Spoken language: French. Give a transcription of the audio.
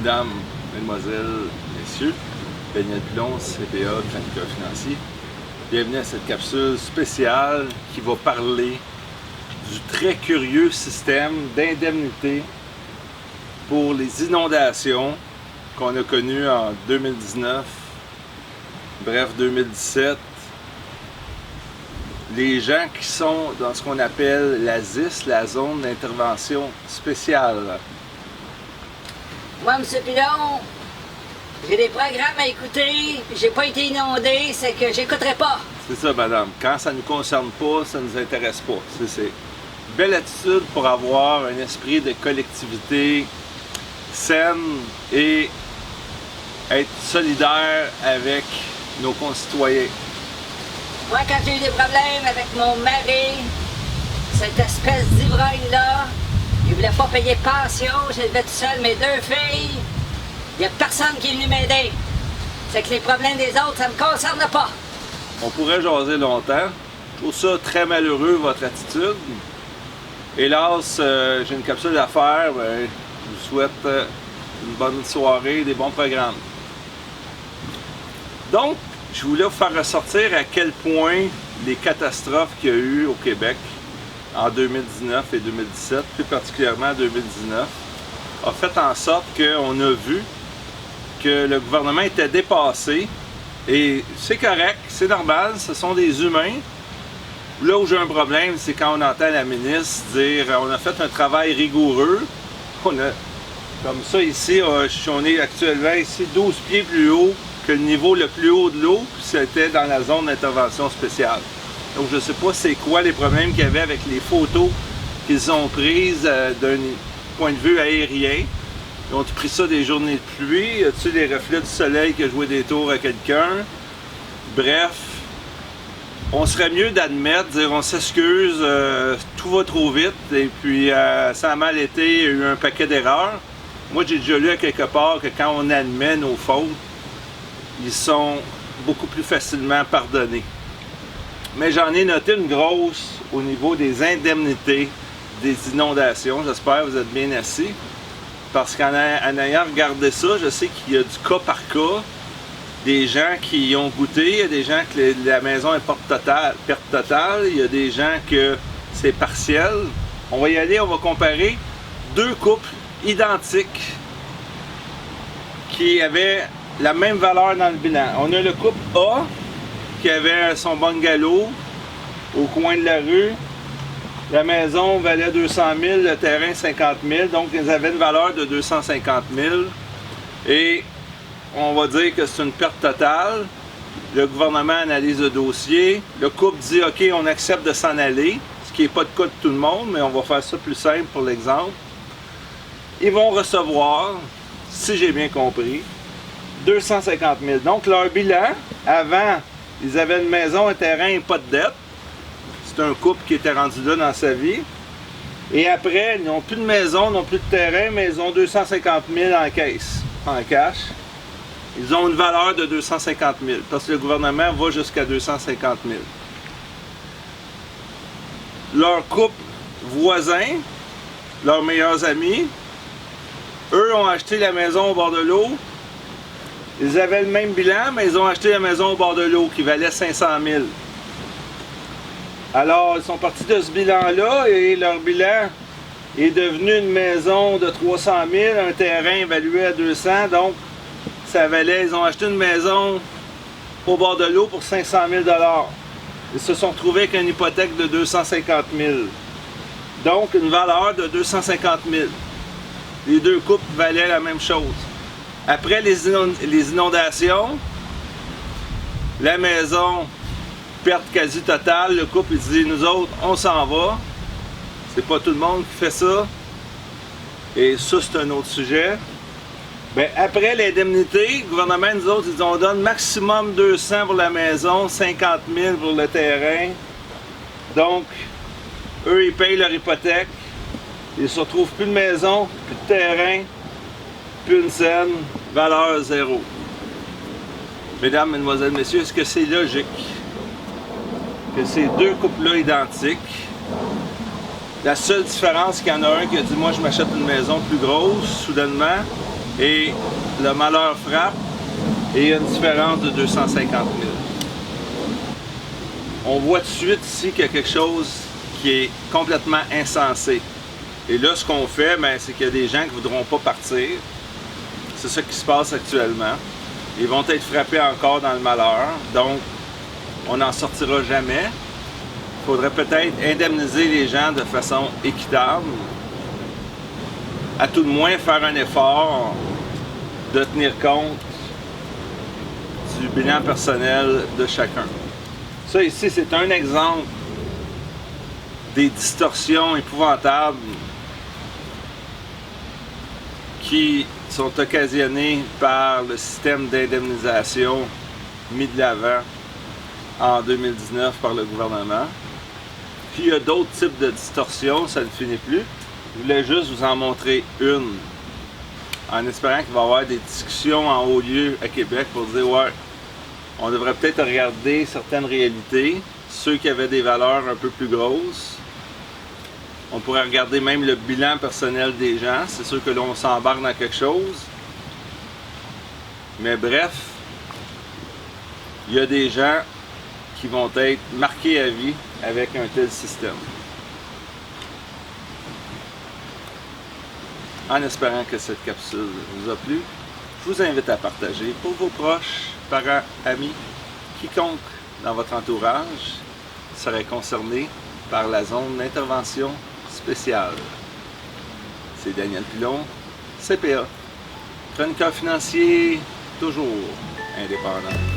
mesdames, mesdemoiselles, messieurs, Beignet Pilon, CPA, planificateur financier. Bienvenue à cette capsule spéciale qui va parler du très curieux système d'indemnité pour les inondations qu'on a connues en 2019, bref 2017. Les gens qui sont dans ce qu'on appelle la ZIS, la zone d'intervention spéciale. Moi, M. Pilon, j'ai des programmes à écouter, j'ai pas été inondé, c'est que j'écouterai pas. C'est ça, madame. Quand ça ne nous concerne pas, ça ne nous intéresse pas. C'est une belle attitude pour avoir un esprit de collectivité saine et être solidaire avec nos concitoyens. Moi, quand j'ai eu des problèmes avec mon mari, cette espèce d'ivrogne-là, il voulait pas payer pension, j'élevais tout seul mes deux filles. Il n'y a personne qui est venu m'aider. C'est que les problèmes des autres, ça me concerne pas. On pourrait jaser longtemps. Je trouve ça très malheureux, votre attitude. Hélas, j'ai une capsule à faire. Je vous souhaite une bonne soirée et des bons programmes. Donc, je voulais vous faire ressortir à quel point les catastrophes qu'il y a eu au Québec en 2019 et 2017, plus particulièrement en 2019, a fait en sorte qu'on a vu que le gouvernement était dépassé. Et c'est correct, c'est normal, ce sont des humains. Là où j'ai un problème, c'est quand on entend la ministre dire on a fait un travail rigoureux. On a, comme ça ici, on est actuellement ici 12 pieds plus haut que le niveau le plus haut de l'eau, puis c'était dans la zone d'intervention spéciale. Donc je ne sais pas c'est quoi les problèmes qu'il y avait avec les photos qu'ils ont prises d'un point de vue aérien. Ils ont pris ça des journées de pluie, as-tu les reflets du soleil qui a joué des tours à quelqu'un? Bref, on serait mieux d'admettre, dire on s'excuse, tout va trop vite, et puis ça a mal été, il y a eu un paquet d'erreurs. Moi j'ai déjà lu à quelque part que quand on admet nos fautes, ils sont beaucoup plus facilement pardonnés. Mais j'en ai noté une grosse au niveau des indemnités des inondations. J'espère que vous êtes bien assis. Parce qu'en ayant regardé ça, je sais qu'il y a du cas par cas. Des gens qui y ont goûté, il y a des gens que la maison est perte totale, il y a des gens que c'est partiel. On va y aller, on va comparer deux couples identiques qui avaient la même valeur dans le bilan. On a le couple A qui avait son bungalow au coin de la rue. La maison valait 200 000, le terrain 50 000, donc ils avaient une valeur de 250 000. Et on va dire que c'est une perte totale. Le gouvernement analyse le dossier. Le couple dit OK, on accepte de s'en aller, ce qui n'est pas le cas de tout le monde, mais on va faire ça plus simple pour l'exemple. Ils vont recevoir, si j'ai bien compris, 250 000. Donc leur bilan, avant, ils avaient une maison, un terrain et pas de dette. C'est un couple qui était rendu là dans sa vie. Et après, ils n'ont plus de maison, ils n'ont plus de terrain, mais ils ont 250 000 en caisse, en cash. Ils ont une valeur de 250 000, parce que le gouvernement va jusqu'à 250 000. Leur couple voisin, leurs meilleurs amis, eux ont acheté la maison au bord de l'eau. Ils avaient le même bilan, mais ils ont acheté la maison au bord de l'eau qui valait 500 000. Alors, ils sont partis de ce bilan-là et leur bilan est devenu une maison de 300 000, un terrain évalué à 200, donc ça valait, ils ont acheté une maison au bord de l'eau pour 500 000 $. Ils se sont retrouvés avec une hypothèque de 250 000. Donc, une valeur de 250 000. Les deux couples valaient la même chose. Après les inondations, la maison, perte quasi totale, le couple il dit nous autres, on s'en va. C'est pas tout le monde qui fait ça. Et ça, c'est un autre sujet. Bien, après l'indemnité, le gouvernement, nous autres, ils disent on donne maximum 200 pour la maison, 50 000 pour le terrain. Donc, eux, ils payent leur hypothèque. Ils ne se retrouvent plus de maison, plus de terrain, plus une scène, valeur zéro. Mesdames, mesdemoiselles, messieurs, est-ce que c'est logique que ces deux couples-là identiques, la seule différence qu'il y en a un qui a dit « Moi, je m'achète une maison plus grosse, soudainement, et le malheur frappe et il y a une différence de 250 000. On voit tout de suite ici qu'il y a quelque chose qui est complètement insensé. Et là, ce qu'on fait, c'est qu'il y a des gens qui ne voudront pas partir. C'est ça qui se passe actuellement. Ils vont être frappés encore dans le malheur, donc on n'en sortira jamais. Il faudrait peut-être indemniser les gens de façon équitable. À tout le moins, faire un effort de tenir compte du bilan personnel de chacun. Ça ici, c'est un exemple des distorsions épouvantables qui sont occasionnées par le système d'indemnisation mis de l'avant en 2019 par le gouvernement. Puis il y a d'autres types de distorsions, ça ne finit plus. Je voulais juste vous en montrer une, en espérant qu'il va y avoir des discussions en haut lieu à Québec pour dire ouais, on devrait peut-être regarder certaines réalités, ceux qui avaient des valeurs un peu plus grosses. On pourrait regarder même le bilan personnel des gens. C'est sûr que là, on s'embarque dans quelque chose. Mais bref, il y a des gens qui vont être marqués à vie avec un tel système. En espérant que cette capsule vous a plu, je vous invite à partager pour vos proches, parents, amis, quiconque dans votre entourage serait concerné par la zone d'intervention spéciale. C'est Daniel Pilon, CPA, chroniqueur financier toujours indépendant.